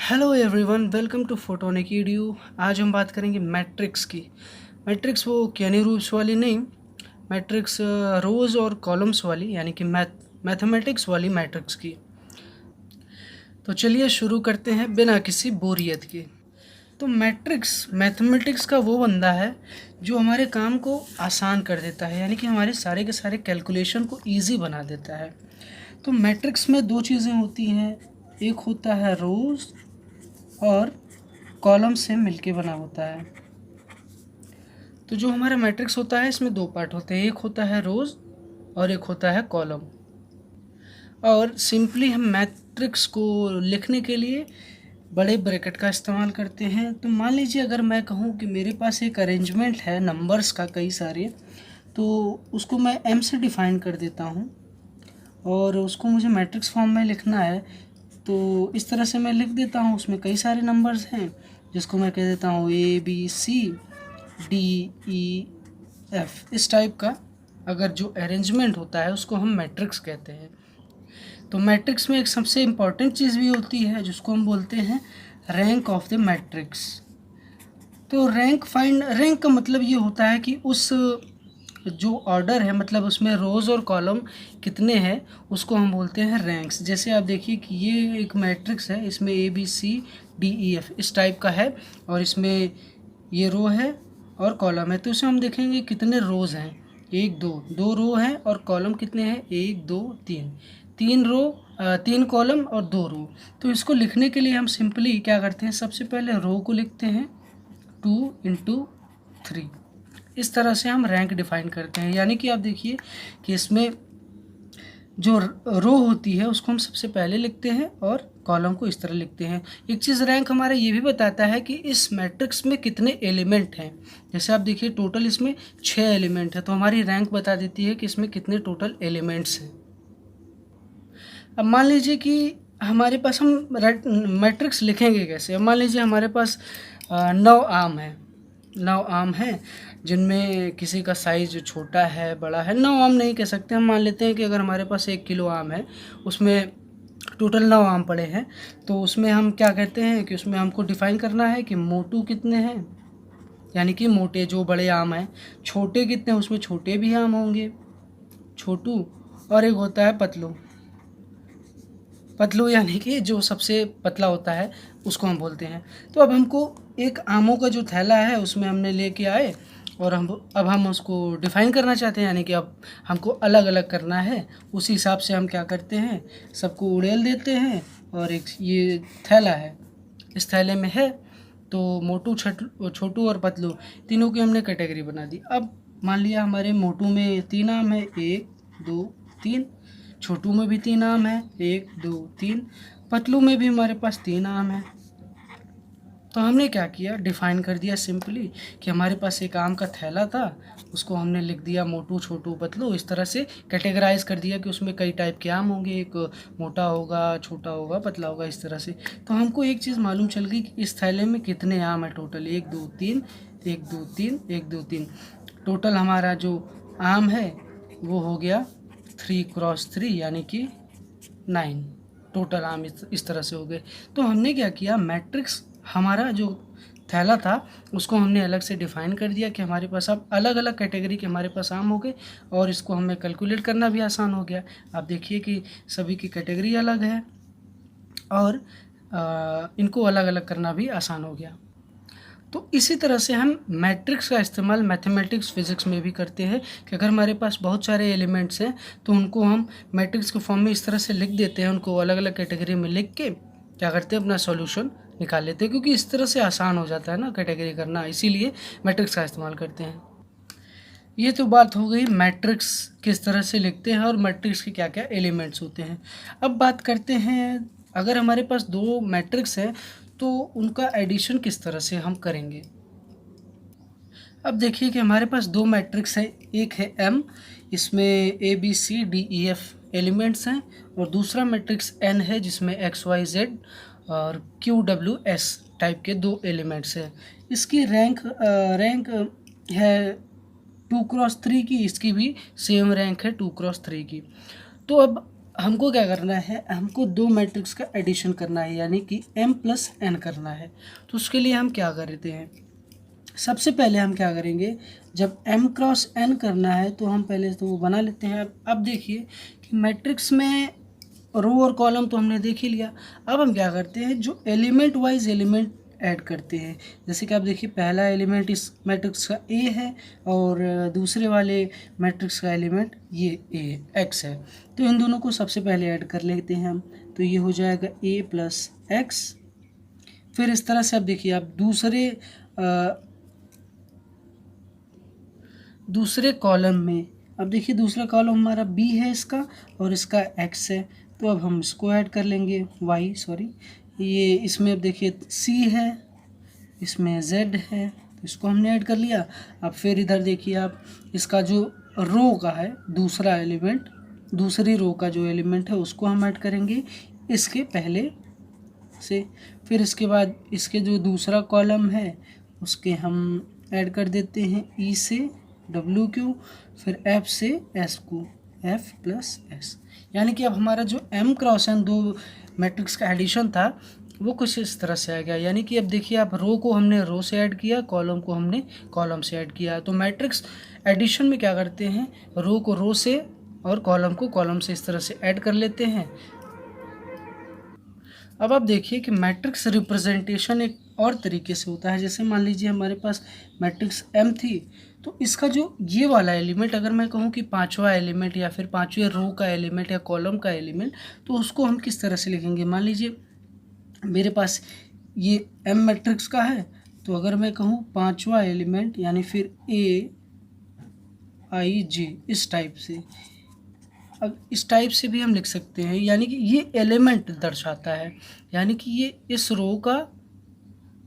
Hello everyone, welcome to Photonic EDU. आज हम बात करेंगे मैट्रिक्स की। मैट्रिक्स वो क्यानी रूप्स वाली नहीं, मैट्रिक्स रोज़ और कॉलम्स वाली, यानी कि मैथमेटिक्स वाली मैट्रिक्स की। तो चलिए शुरू करते हैं बिना किसी बोरियत के। तो मैट्रिक्स मैथमेटिक्स का वो बंदा है जो हमारे काम को आसान कर देता है, यानी कि हमारे सारे के सारे कैलकुलेशन को इजी बना देता है। तो मैट्रिक्स में दो चीज़ें होती हैं, एक होता है रोज़ और कॉलम से मिलके बना होता है। तो जो हमारा मैट्रिक्स होता है इसमें दो पार्ट होते हैं, एक होता है रोज़ और एक होता है कॉलम। और सिंपली हम मैट्रिक्स को लिखने के लिए बड़े ब्रैकेट का इस्तेमाल करते हैं। तो मान लीजिए अगर मैं कहूँ कि मेरे पास एक अरेंजमेंट है नंबर्स का कई सारे, तो उसको मैं m से डिफ़ाइन कर देता हूँ और उसको मुझे मैट्रिक्स फॉर्म में लिखना है। तो इस तरह से मैं लिख देता हूँ, उसमें कई सारे नंबर्स हैं जिसको मैं कह देता हूँ ABCDEF। इस टाइप का अगर जो अरेंजमेंट होता है उसको हम मैट्रिक्स कहते हैं। तो मैट्रिक्स में एक सबसे इम्पॉर्टेंट चीज़ भी होती है जिसको हम बोलते हैं रैंक ऑफ द मैट्रिक्स। तो रैंक का मतलब ये होता है कि उस जो ऑर्डर है, मतलब उसमें रोज़ और कॉलम कितने हैं उसको हम बोलते हैं रैंक्स। जैसे आप देखिए कि ये एक मैट्रिक्स है, इसमें ABCDEF इस टाइप का है और इसमें ये रो है और कॉलम है। तो इसे हम देखेंगे कितने रोज़ हैं, एक दो रो हैं और कॉलम कितने हैं, एक दो तीन, तीन रो, तीन कॉलम और दो रो। तो इसको लिखने के लिए हम सिंपली क्या करते हैं, सबसे पहले रो को लिखते हैं 2 × 3। इस तरह से हम रैंक डिफाइन करते हैं। यानी कि आप देखिए कि इसमें जो रो होती है उसको हम सबसे पहले लिखते हैं और कॉलम को इस तरह लिखते हैं। एक चीज़ रैंक हमारा ये भी बताता है कि इस मैट्रिक्स में कितने एलिमेंट हैं। जैसे आप देखिए टोटल इसमें 6 एलिमेंट है, तो हमारी रैंक बता देती है कि इसमें कितने टोटल एलिमेंट्स हैं। अब मान लीजिए कि हमारे पास हम मैट्रिक्स लिखेंगे कैसे। अब मान लीजिए हमारे पास 9 आम है, 9 आम हैं जिनमें किसी का साइज़ छोटा है बड़ा है। 9 आम नहीं कह सकते, हम मान लेते हैं कि अगर हमारे पास 1 किलो आम है, उसमें टोटल 9 आम पड़े हैं, तो उसमें हम क्या कहते हैं कि उसमें हमको डिफ़ाइन करना है कि मोटू कितने हैं, यानी कि मोटे जो बड़े आम हैं। छोटे कितने हैं, उसमें छोटे भी आम होंगे, छोटू। और एक होता है पतलू, पतलू यानी कि जो सबसे पतला होता है उसको हम बोलते हैं। तो अब हमको एक आमों का जो थैला है उसमें हमने लेके आए और हम उसको डिफ़ाइन करना चाहते हैं, यानी कि अब हमको अलग अलग करना है। उसी हिसाब से हम क्या करते हैं, सबको उड़ेल देते हैं। और एक ये थैला है, इस थैले में है तो मोटू, छोटू और पतलू तीनों की हमने कैटेगरी बना दी। अब मान लिया हमारे मोटू में 3 आम है, 1 2 3। छोटू में भी 3 आम है, 1 2 3। पतलू में भी हमारे पास 3 आम है। तो हमने क्या किया, डिफ़ाइन कर दिया सिंपली कि हमारे पास एक आम का थैला था, उसको हमने लिख दिया मोटू छोटू पतलू। इस तरह से कैटेगराइज कर दिया कि उसमें कई टाइप के आम होंगे, एक मोटा होगा, छोटा होगा, पतला होगा, इस तरह से। तो हमको एक चीज़ मालूम चल गई कि इस थैले में कितने आम है टोटल, 1 2 3, 1 2 3, 1 2 3। टोटल हमारा जो आम है वो हो गया 3 × 3, यानी कि 9 टोटल आम इस तरह से हो गए। तो हमने क्या किया, मैट्रिक्स हमारा जो थैला था उसको हमने अलग से डिफ़ाइन कर दिया कि हमारे पास अब अलग अलग कैटेगरी के हमारे पास आम हो गए और इसको हमें कैलकुलेट करना भी आसान हो गया। आप देखिए कि सभी की कैटेगरी अलग है और इनको अलग अलग करना भी आसान हो गया। तो इसी तरह से हम मैट्रिक्स का इस्तेमाल मैथमेटिक्स फिज़िक्स में भी करते हैं कि अगर हमारे पास बहुत सारे एलिमेंट्स हैं तो उनको हम मैट्रिक्स के फॉर्म में इस तरह से लिख देते हैं, उनको अलग अलग कैटेगरी में लिख के क्या करते हैं, अपना सॉल्यूशन निकाल लेते हैं, क्योंकि इस तरह से आसान हो जाता है ना कैटेगरी करना, इसीलिए मैट्रिक्स का इस्तेमाल करते हैं। ये तो बात हो गई मैट्रिक्स किस तरह से लिखते हैं और मैट्रिक्स के क्या क्या एलिमेंट्स होते हैं। अब बात करते हैं, अगर हमारे पास दो मैट्रिक्स हैं तो उनका एडिशन किस तरह से हम करेंगे। अब देखिए कि हमारे पास दो मैट्रिक्स हैं, एक है M, इसमें ABCDEF एलिमेंट्स हैं, और दूसरा मैट्रिक्स N है जिसमें XYZ और QWS टाइप के दो एलिमेंट्स हैं। इसकी रैंक है 2 × 3 की, इसकी भी सेम रैंक है 2 × 3 की। तो अब हमको क्या करना है, हमको दो मैट्रिक्स का एडिशन करना है, यानी कि m प्लस n करना है। तो उसके लिए हम क्या करते हैं, सबसे पहले हम क्या करेंगे, जब m क्रॉस n करना है तो हम पहले तो वो बना लेते हैं। अब देखिए कि मैट्रिक्स में रो और कॉलम तो हमने देख ही लिया। अब हम क्या करते हैं, जो एलिमेंट वाइज एलिमेंट ऐड करते हैं। जैसे कि आप देखिए पहला एलिमेंट इस मैट्रिक्स का ए है और दूसरे वाले मैट्रिक्स का एलिमेंट ये ए एक्स है। तो इन दोनों को सबसे पहले ऐड कर लेते हैं हम। तो ये हो जाएगा ए प्लस एक्स। फिर इस तरह से आप देखिए, आप दूसरे कॉलम में, अब देखिए दूसरा कॉलम हमारा बी है इसका और इसका एक्स है। तो अब हम इसको ऐड कर लेंगे, वाई सॉरी, ये इसमें अब देखिए सी है, इसमें जेड है, तो इसको हमने ऐड कर लिया। अब फिर इधर देखिए आप, इसका जो रो का है दूसरा एलिमेंट, दूसरी रो का जो एलिमेंट है उसको हम ऐड करेंगे इसके पहले से। फिर इसके बाद इसके जो दूसरा कॉलम है उसके हम ऐड कर देते हैं ई से डब्ल्यू क्यू, फिर एफ से एस को, एफ प्लस एस। यानी कि अब हमारा जो एम क्रॉस एन दो मैट्रिक्स का एडिशन था वो कुछ इस तरह से आ गया। यानी कि अब देखिए आप, रो को हमने रो से ऐड किया, कॉलम को हमने कॉलम से ऐड किया। तो मैट्रिक्स एडिशन में क्या करते हैं, रो को रो से और कॉलम को कॉलम से इस तरह से ऐड कर लेते हैं। अब आप देखिए कि मैट्रिक्स रिप्रेजेंटेशन एक और तरीके से होता है। जैसे मान लीजिए हमारे पास मैट्रिक्स एम थी, तो इसका जो ये वाला एलिमेंट, अगर मैं कहूँ कि पांचवा एलिमेंट या फिर पांचवें रो का एलिमेंट या कॉलम का एलिमेंट, तो उसको हम किस तरह से लिखेंगे। मान लीजिए मेरे पास ये एम मैट्रिक्स का है, तो अगर मैं कहूँ पांचवा एलिमेंट यानी फिर ए आई जे, इस टाइप से, अब इस टाइप से भी हम लिख सकते हैं। यानी कि ये एलिमेंट दर्शाता है, यानी कि ये इस रो का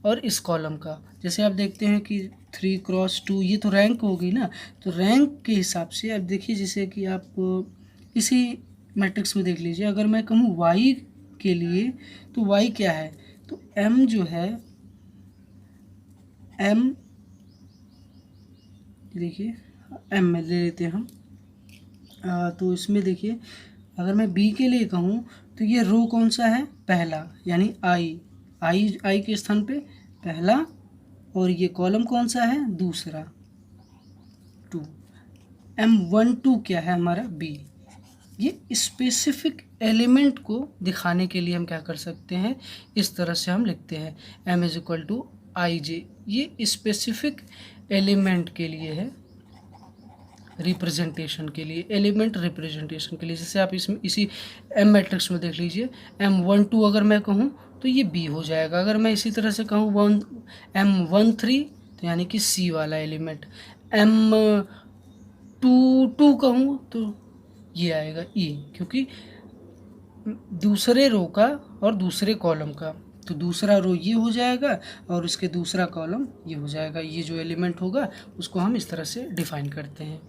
और इस कॉलम का। जैसे आप देखते हैं कि 3x2 ये तो रैंक होगी ना, तो रैंक के हिसाब से अब देखिए, जैसे कि आप इसी मैट्रिक्स में देख लीजिए, अगर मैं कहूँ y के लिए, तो y क्या है, तो m जो है, m देखिए m में ले लेते हैं हम। तो इसमें देखिए अगर मैं b के लिए कहूँ तो ये रो कौन सा है, पहला, यानी आई के स्थान पे पहला, और ये कॉलम कौन सा है, दूसरा, 2। M12 क्या है हमारा, b। ये स्पेसिफिक एलिमेंट को दिखाने के लिए हम क्या कर सकते हैं, इस तरह से हम लिखते हैं m इज इक्वल टू आई जे। ये स्पेसिफिक एलिमेंट के लिए है, रिप्रेजेंटेशन के लिए, एलिमेंट रिप्रेजेंटेशन के लिए। जैसे आप इसमें इसी एम मैट्रिक्स में देख लीजिए, M12 अगर मैं कहूँ तो ये बी हो जाएगा। अगर मैं इसी तरह से कहूँ M13, तो यानी कि सी वाला एलिमेंट, M22 कहूँ तो ये आएगा ई, क्योंकि दूसरे रो का और दूसरे कॉलम का, तो दूसरा रो ये हो जाएगा और उसके दूसरा कॉलम ये हो जाएगा। ये जो एलिमेंट होगा उसको हम इस तरह से डिफाइन करते हैं।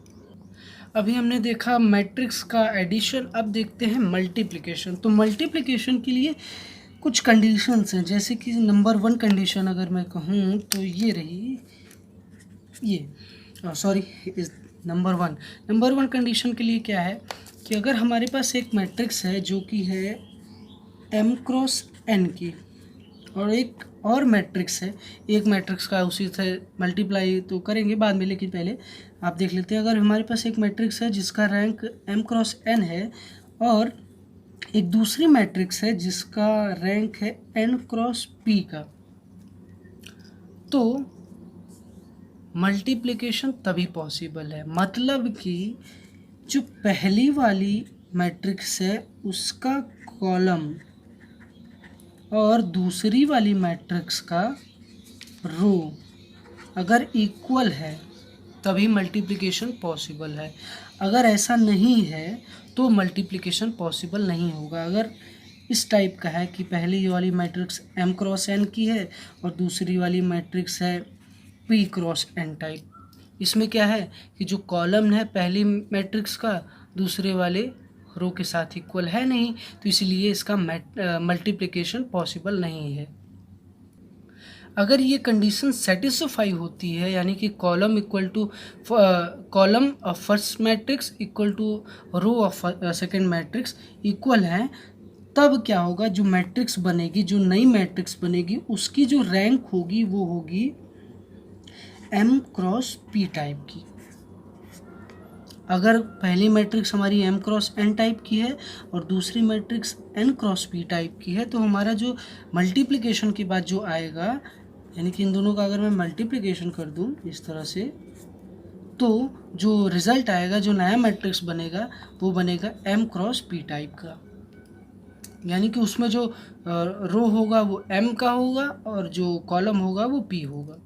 अभी हमने देखा मैट्रिक्स का एडिशन, अब देखते हैं मल्टीप्लिकेशन। तो मल्टीप्लिकेशन के लिए कुछ कंडीशंस हैं, जैसे कि नंबर 1 कंडीशन अगर मैं कहूँ तो ये रही, ये सॉरी इस नंबर वन कंडीशन के लिए क्या है कि अगर हमारे पास एक मैट्रिक्स है जो कि है m क्रॉस n की, और एक और मैट्रिक्स है, एक मैट्रिक्स का उसी से मल्टीप्लाई तो करेंगे बाद में, लेकिन पहले आप देख लेते हैं। अगर हमारे पास एक मैट्रिक्स है जिसका रैंक m क्रॉस n है और एक दूसरी मैट्रिक्स है जिसका रैंक है n क्रॉस p का, तो मल्टीप्लिकेशन तभी पॉसिबल है। मतलब कि जो पहली वाली मैट्रिक्स है उसका कॉलम और दूसरी वाली मैट्रिक्स का रो अगर इक्वल है तभी मल्टीप्लिकेशन पॉसिबल है। अगर ऐसा नहीं है तो मल्टीप्लिकेशन पॉसिबल नहीं होगा। अगर इस टाइप का है कि पहली वाली मैट्रिक्स m क्रॉस n की है और दूसरी वाली मैट्रिक्स है p क्रॉस n टाइप, इसमें क्या है कि जो कॉलम है पहली मैट्रिक्स का दूसरे वाले रो के साथ इक्वल है नहीं, तो इसलिए इसका मल्टीप्लिकेशन पॉसिबल नहीं है। अगर ये कंडीशन सेटिस्फाई होती है, यानी कि column equal to column of first matrix equal to row of second matrix equal है, तब क्या होगा, जो मैट्रिक्स बनेगी, जो नई मैट्रिक्स बनेगी, उसकी जो रैंक होगी वो होगी m क्रॉस p टाइप की। अगर पहली मैट्रिक्स हमारी m क्रॉस n टाइप की है और दूसरी matrix n cross p type की है, तो हमारा जो मल्टीप्लिकेशन के बाद जो आएगा, यानी कि इन दोनों का अगर मैं मल्टीप्लिकेशन कर दूं इस तरह से, तो जो रिज़ल्ट आएगा, जो नया मैट्रिक्स बनेगा, वो बनेगा m क्रॉस p टाइप का। यानी कि उसमें जो रो होगा वो m का होगा और जो कॉलम होगा वो p होगा।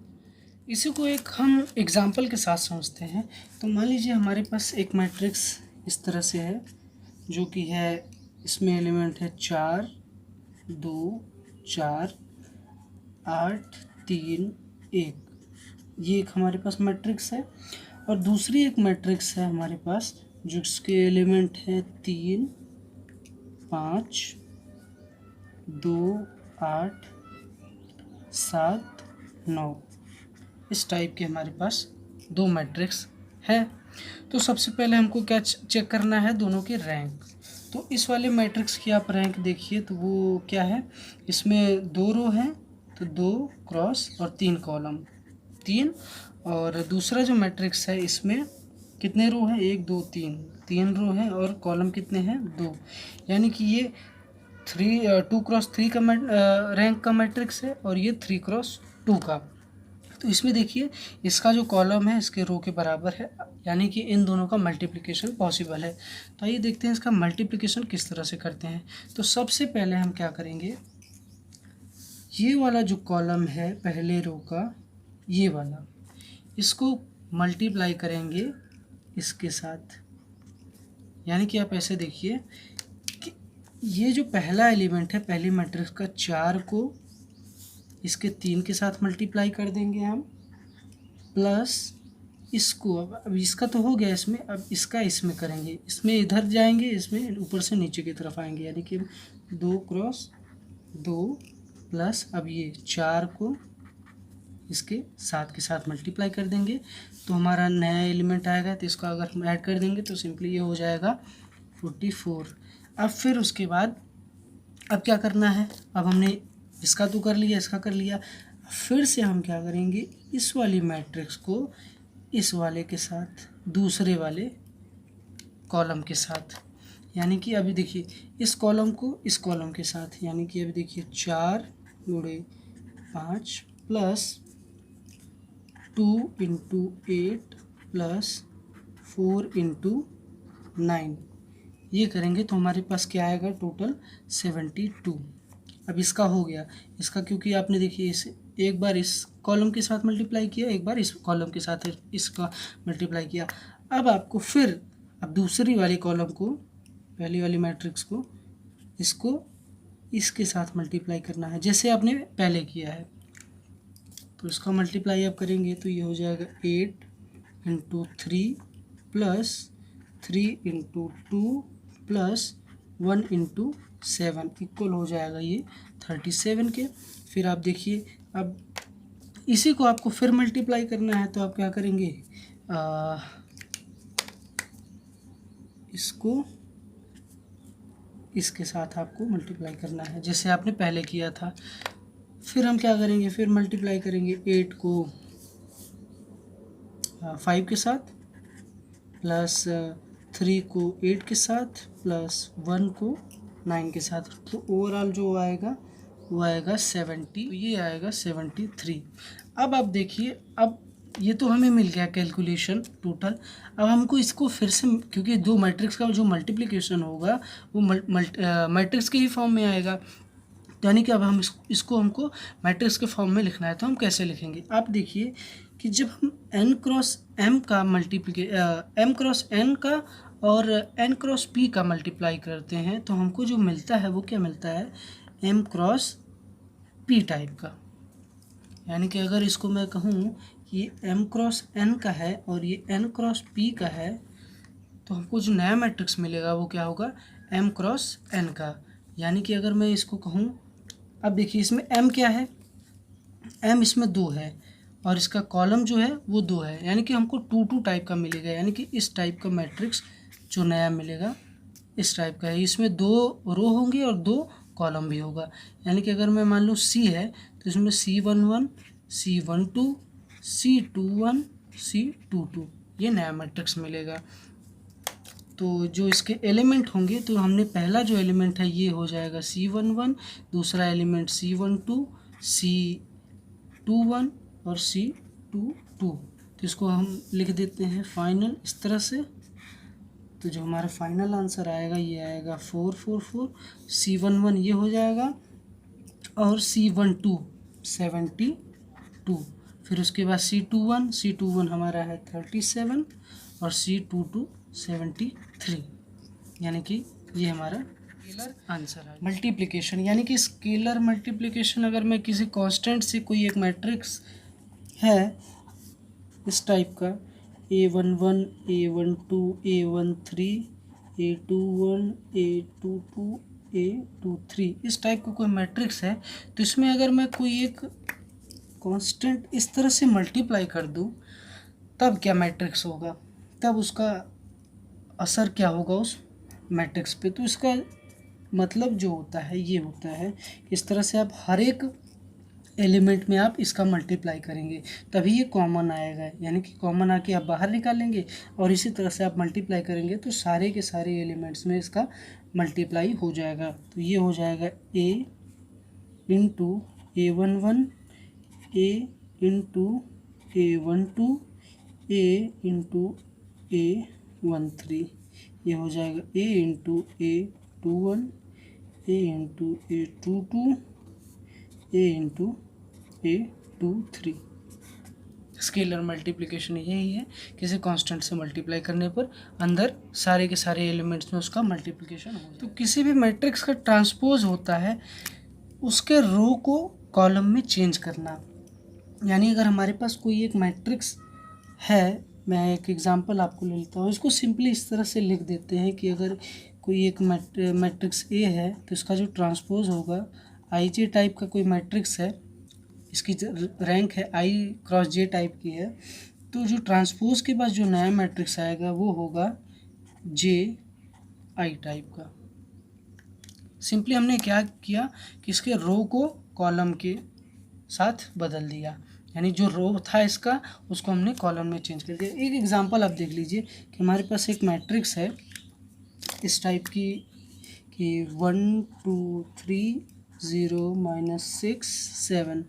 इसी को एक हम एग्जाम्पल के साथ समझते हैं। तो मान लीजिए हमारे पास एक मैट्रिक्स इस तरह से है, जो कि है, इसमें एलिमेंट है 4 2 4 8 3 1। ये एक हमारे पास मैट्रिक्स है। और दूसरी एक मैट्रिक्स है हमारे पास, जिसके एलिमेंट है 3 5 2 8 7 9। इस टाइप के हमारे पास दो मैट्रिक्स है। तो सबसे पहले हमको क्या चेक करना है, दोनों की रैंक। तो इस वाले मैट्रिक्स की आप रैंक देखिए, तो वो क्या है, इसमें 2 रो हैं, तो 2 क्रॉस और 3 कॉलम, 3। और दूसरा जो मैट्रिक्स है इसमें कितने रो हैं, 1 2 3 रो हैं और कॉलम कितने हैं, 2। यानी कि ये 2 क्रॉस 3 का रैंक का मैट्रिक्स है और ये 3 क्रॉस 2 का। तो इसमें देखिए, इसका जो कॉलम है इसके रो के बराबर है, यानी कि इन दोनों का मल्टीप्लिकेशन पॉसिबल है। तो आइए देखते हैं इसका मल्टीप्लिकेशन किस तरह से करते हैं। तो सबसे पहले हम क्या करेंगे, ये वाला जो कॉलम है पहले रो का, ये वाला, इसको मल्टीप्लाई करेंगे इसके साथ। यानी कि आप ऐसे देखिए कि ये जो पहला एलिमेंट है पहली मैट्रिक्स का, 4 को इसके 3 के साथ मल्टीप्लाई कर देंगे हम, प्लस इसको, अब इसका तो हो गया इसमें, अब इसका इसमें करेंगे, इसमें इधर जाएंगे, इसमें ऊपर से नीचे की तरफ आएंगे, यानी कि 2 क्रॉस 2 प्लस अब ये 4 को इसके 7 के साथ मल्टीप्लाई कर देंगे, तो हमारा नया एलिमेंट आएगा। तो इसको अगर हम ऐड कर देंगे तो सिंपली ये हो जाएगा 44। अब फिर उसके बाद अब क्या करना है, अब हमने इसका तो कर लिया, इसका कर लिया, फिर से हम क्या करेंगे, इस वाली मैट्रिक्स को इस वाले के साथ, दूसरे वाले कॉलम के साथ, यानी कि अभी देखिए इस कॉलम को इस कॉलम के साथ, यानी कि अभी देखिए 4 गुणे 5 प्लस 2 इंटू 8 प्लस 4 इंटू 9, ये करेंगे तो हमारे पास क्या आएगा, टोटल 72। अब इसका हो गया, इसका क्योंकि आपने देखिए इस एक बार इस कॉलम के साथ मल्टीप्लाई किया, एक बार इस कॉलम के साथ इसका मल्टीप्लाई किया। अब आपको फिर अब दूसरी वाली कॉलम को, पहली वाली मैट्रिक्स को, इसको इसके साथ मल्टीप्लाई करना है जैसे आपने पहले किया है। तो इसका मल्टीप्लाई आप करेंगे तो ये हो जाएगा 8 into 3 plus 3 into 2 plus 1 into 7 equal हो जाएगा ये 37 के। फिर आप देखिए, अब इसी को आपको फिर मल्टीप्लाई करना है, तो आप क्या करेंगे, इसको इसके साथ आपको मल्टीप्लाई करना है जैसे आपने पहले किया था। फिर हम क्या करेंगे, फिर मल्टीप्लाई करेंगे 8 को 5 के साथ, प्लस 3 को 8 के साथ, प्लस 1 को 9 के साथ। तो ओवरऑल जो आएगा वो आएगा 70, ये आएगा 73। अब आप देखिए, अब ये तो हमें मिल गया कैलकुलेशन टोटल। अब हमको इसको फिर से, क्योंकि दो मैट्रिक्स का जो मल्टीप्लिकेशन होगा वो मैट्रिक्स के ही फॉर्म में आएगा, तो यानी कि अब हम इसको हमको मैट्रिक्स के फॉर्म में लिखना है। तो हम कैसे लिखेंगे, आप देखिए कि जब हम n क्रॉस m का m क्रॉस n का और n क्रॉस p का मल्टीप्लाई करते हैं, तो हमको जो मिलता है वो क्या मिलता है, m क्रॉस p टाइप का। यानी कि अगर इसको मैं कहूँ कि ये m क्रॉस n का है और ये n क्रॉस p का है, तो हमको जो नया मैट्रिक्स मिलेगा वो क्या होगा, m क्रॉस n का। यानी कि अगर मैं इसको कहूँ, अब देखिए इसमें m क्या है, m इसमें 2 है और इसका कॉलम जो है वो 2 है, यानी कि हमको 2 टाइप का मिलेगा, यानी कि इस टाइप का मैट्रिक्स जो नया मिलेगा इस टाइप का है। इसमें 2 रो होंगी और 2 कॉलम भी होगा, यानी कि अगर मैं मान लूँ C है तो इसमें C11 C12 C21 C22 ये नया मैट्रिक्स मिलेगा। तो जो इसके एलिमेंट होंगे, तो हमने पहला जो एलिमेंट है ये हो जाएगा C11, दूसरा एलिमेंट C12 C21 और C22। तो इसको हम लिख देते हैं फाइनल इस तरह से। तो जो हमारा फाइनल आंसर आएगा ये आएगा 444। C11 ये हो जाएगा और C12 72। फिर उसके बाद C21 हमारा है 37 और C22 73, यानी कि ये हमारा स्केलर आंसर है। मल्टीप्लिकेशन यानी कि स्केलर मल्टीप्लिकेशन, अगर मैं किसी कांस्टेंट से कोई एक मैट्रिक्स है इस टाइप का A11 A12 A13 A21 A22 A23 इस टाइप का कोई मैट्रिक्स है, तो इसमें अगर मैं कोई एक कांस्टेंट इस तरह से मल्टीप्लाई कर दूं तब क्या मैट्रिक्स होगा, तब उसका असर क्या होगा उस मैट्रिक्स पे। तो इसका मतलब जो होता है ये होता है, इस तरह से आप हर एक एलिमेंट में आप इसका मल्टीप्लाई करेंगे तभी ये कॉमन आएगा, यानी कि कॉमन आके आप बाहर निकालेंगे और इसी तरह से आप मल्टीप्लाई करेंगे तो सारे के सारे एलिमेंट्स में इसका मल्टीप्लाई हो जाएगा। तो ये हो जाएगा A into A11 A into A12 A into A13, ये हो जाएगा A into A21 A into A22 A into A23। Scalar multiplication यही है, किसी कांस्टेंट से मल्टीप्लाई करने पर अंदर सारे के सारे एलिमेंट्स में उसका मल्टीप्लिकेशन हो। तो किसी भी मैट्रिक्स का ट्रांसपोज होता है उसके रो को कॉलम में चेंज करना, यानी अगर हमारे पास कोई एक मैट्रिक्स है, मैं एक एग्जांपल आपको ले लेता हूँ। इसको सिंपली इस तरह से लिख देते हैं कि अगर कोई एक मैट्रिक्स A है तो इसका जो ट्रांसपोज होगा IJ टाइप का कोई मैट्रिक्स है, इसकी रैंक है I क्रॉस J टाइप की है, तो जो ट्रांसपोज के बाद जो नया मैट्रिक्स आएगा वो होगा JI टाइप का। सिंपली हमने क्या किया कि इसके रो को कॉलम के साथ बदल दिया, यानी जो रो था इसका उसको हमने कॉलम में चेंज कर दिया। एक एग्जांपल आप देख लीजिए कि हमारे पास एक मैट्रिक्स है इस टाइप की कि 1 2 3 0 -6 7,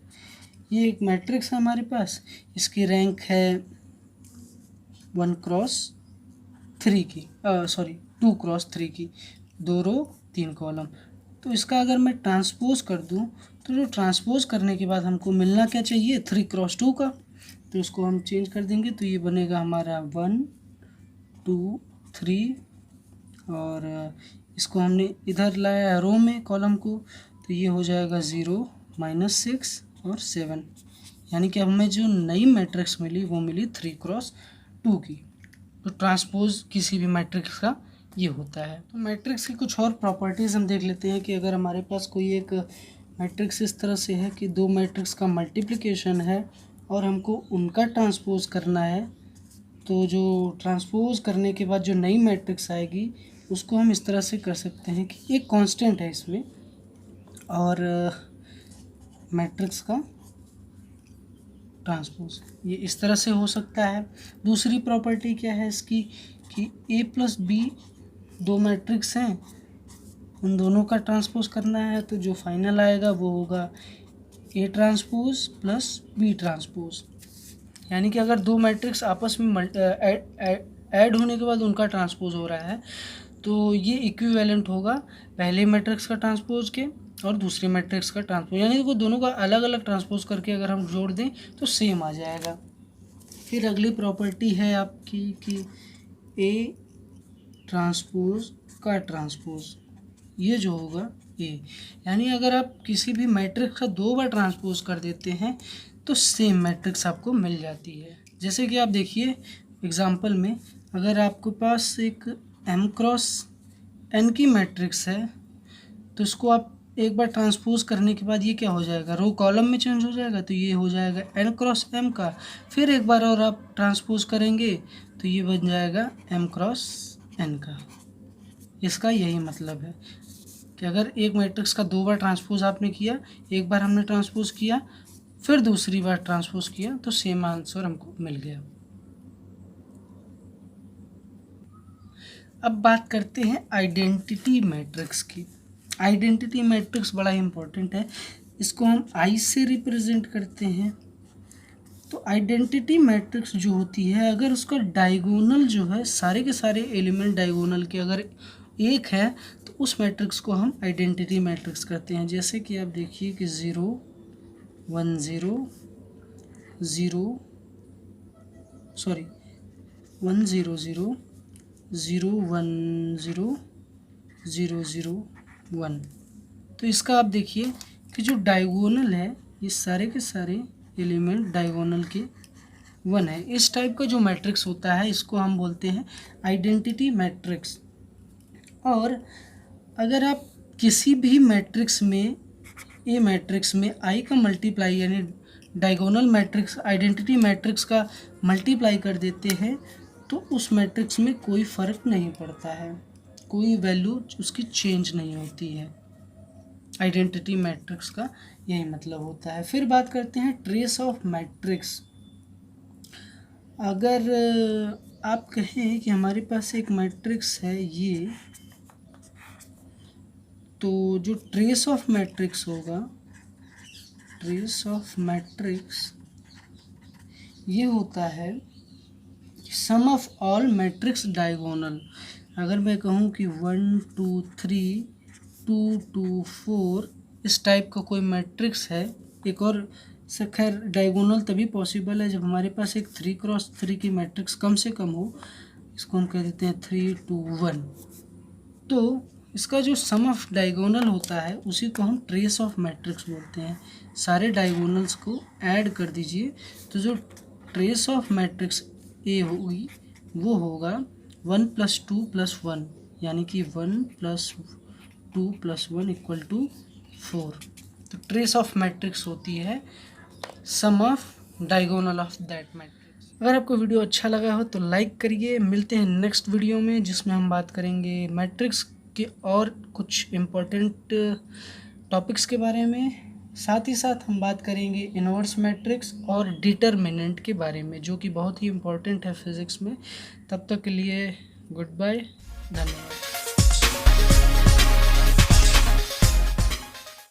ये एक मैट्रिक्स है हमारे पास। इसकी रैंक है 1 क्रॉस 3 की, 2 क्रॉस 3 की, 2 रो 3 कॉलम। तो इसका अगर मैं ट्रांसपोज कर दूं तो जो ट्रांसपोज करने के बाद हमको मिलना क्या चाहिए 3 क्रॉस 2 का, तो इसको हम चेंज कर देंगे तो ये बनेगा हमारा 1 2 3, और इसको हमने इधर लाया रो में कॉलम को, तो ये हो जाएगा 0 -6 और 7, यानी कि हमें जो नई मैट्रिक्स मिली वो मिली 3 क्रॉस 2 की। तो ट्रांसपोज किसी भी मैट्रिक्स का ये होता है। तो मैट्रिक्स की कुछ और प्रॉपर्टीज़ हम देख लेते हैं कि अगर हमारे पास कोई एक मैट्रिक्स इस तरह से है कि दो मैट्रिक्स का मल्टीप्लिकेशन है और हमको उनका ट्रांसपोज करना है, तो जो ट्रांसपोज करने के बाद जो नई मैट्रिक्स आएगी उसको हम इस तरह से कर सकते हैं कि एक कांस्टेंट है इसमें और मैट्रिक्स का ट्रांसपोज ये इस तरह से हो सकता है। दूसरी प्रॉपर्टी क्या है इसकी कि A प्लस B दो मैट्रिक्स हैं, उन दोनों का ट्रांसपोज करना है, तो जो फाइनल आएगा वो होगा A transpose plus B transpose, यानी कि अगर दो मैट्रिक्स आपस में ऐड होने के बाद उनका ट्रांसपोज हो रहा है तो ये इक्विवेलेंट होगा पहले मैट्रिक्स का ट्रांसपोज के और दूसरे मैट्रिक्स का ट्रांसपोज, यानी कि दोनों का अलग अलग ट्रांसपोज करके अगर हम जोड़ दें तो सेम आ जाएगा। फिर अगली प्रॉपर्टी है आपकी कि A ट्रांसपोज का ट्रांसपोज, ये जो होगा A, यानी अगर आप किसी भी मैट्रिक्स का दो बार ट्रांसपोज कर देते हैं तो सेम मैट्रिक्स आपको मिल जाती है। जैसे कि आप देखिए एग्जांपल में, अगर आपके पास एक M क्रॉस N की मैट्रिक्स है तो इसको आप एक बार ट्रांसपोज करने के बाद ये क्या हो जाएगा, रो कॉलम में चेंज हो जाएगा, तो ये हो जाएगा n क्रॉस m का। फिर एक बार और आप ट्रांसपोज करेंगे तो ये बन जाएगा m क्रॉस n का। इसका यही मतलब है कि अगर एक मैट्रिक्स का 2 बार ट्रांसपोज आपने किया, एक बार हमने ट्रांसपोज किया, फिर दूसरी बार ट्रांसपोज किया, तो सेम आंसर हमको मिल गया। अब बात करते हैं आइडेंटिटी मैट्रिक्स की। आइडेंटिटी मैट्रिक्स बड़ा इंपॉर्टेंट है, इसको हम आई से रिप्रेजेंट करते हैं। तो आइडेंटिटी मैट्रिक्स जो होती है, अगर उसका डायगोनल जो है, सारे के सारे एलिमेंट डायगोनल के अगर एक है, तो उस मैट्रिक्स को हम आइडेंटिटी मैट्रिक्स करते हैं। जैसे कि आप देखिए कि 0 1 0 0 सॉरी 1 0 0 0 1 0 0 0 1। तो इसका आप देखिए कि जो डायगोनल है, ये सारे के सारे एलिमेंट डायगोनल के 1 है। इस टाइप का जो मैट्रिक्स होता है, इसको हम बोलते हैं आइडेंटिटी मैट्रिक्स। और अगर आप किसी भी मैट्रिक्स में, ए मैट्रिक्स में आई का मल्टीप्लाई यानी डायगोनल मैट्रिक्स आइडेंटिटी मैट्रिक्स का मल्टीप्लाई कर देते हैं, तो उस मैट्रिक्स में कोई फ़र्क नहीं पड़ता है, कोई वैल्यू उसकी चेंज नहीं होती है। आइडेंटिटी मैट्रिक्स का यही मतलब होता है। फिर बात करते हैं ट्रेस ऑफ मैट्रिक्स। अगर आप कहें कि हमारे पास एक मैट्रिक्स है ये, तो जो ट्रेस ऑफ मैट्रिक्स होगा, ट्रेस ऑफ मैट्रिक्स ये होता है sum of all matrix diagonal. अगर मैं कहूँ कि 1 2 3 2 2 4 इस टाइप का कोई मैट्रिक्स है, एक और से खैर डायगोनल तभी पॉसिबल है जब हमारे पास एक 3 क्रॉस 3 की मैट्रिक्स कम से कम हो, इसको हम कह देते हैं 3 2 1। तो इसका जो सम ऑफ डायगोनल होता है उसी को हम ट्रेस ऑफ मैट्रिक्स बोलते हैं। सारे डायगोनल्स को ऐड कर दीजिए, तो जो ट्रेस ऑफ मैट्रिक्स ए होगी वो होगा 1 + 2 + 1, यानी कि 1 + 2 + 1 = 4। तो ट्रेस ऑफ मैट्रिक्स होती है sum of diagonal of that matrix. अगर आपको वीडियो अच्छा लगा हो तो लाइक करिए। मिलते हैं नेक्स्ट वीडियो में, जिसमें हम बात करेंगे मैट्रिक्स के और कुछ इम्पोर्टेंट टॉपिक्स के बारे में। साथ ही साथ हम बात करेंगे इन्वर्स मैट्रिक्स और डिटरमिनेंट के बारे में, जो कि बहुत ही इम्पोर्टेंट है फिज़िक्स में। तब तक के लिए गुड बाय, धन्यवाद।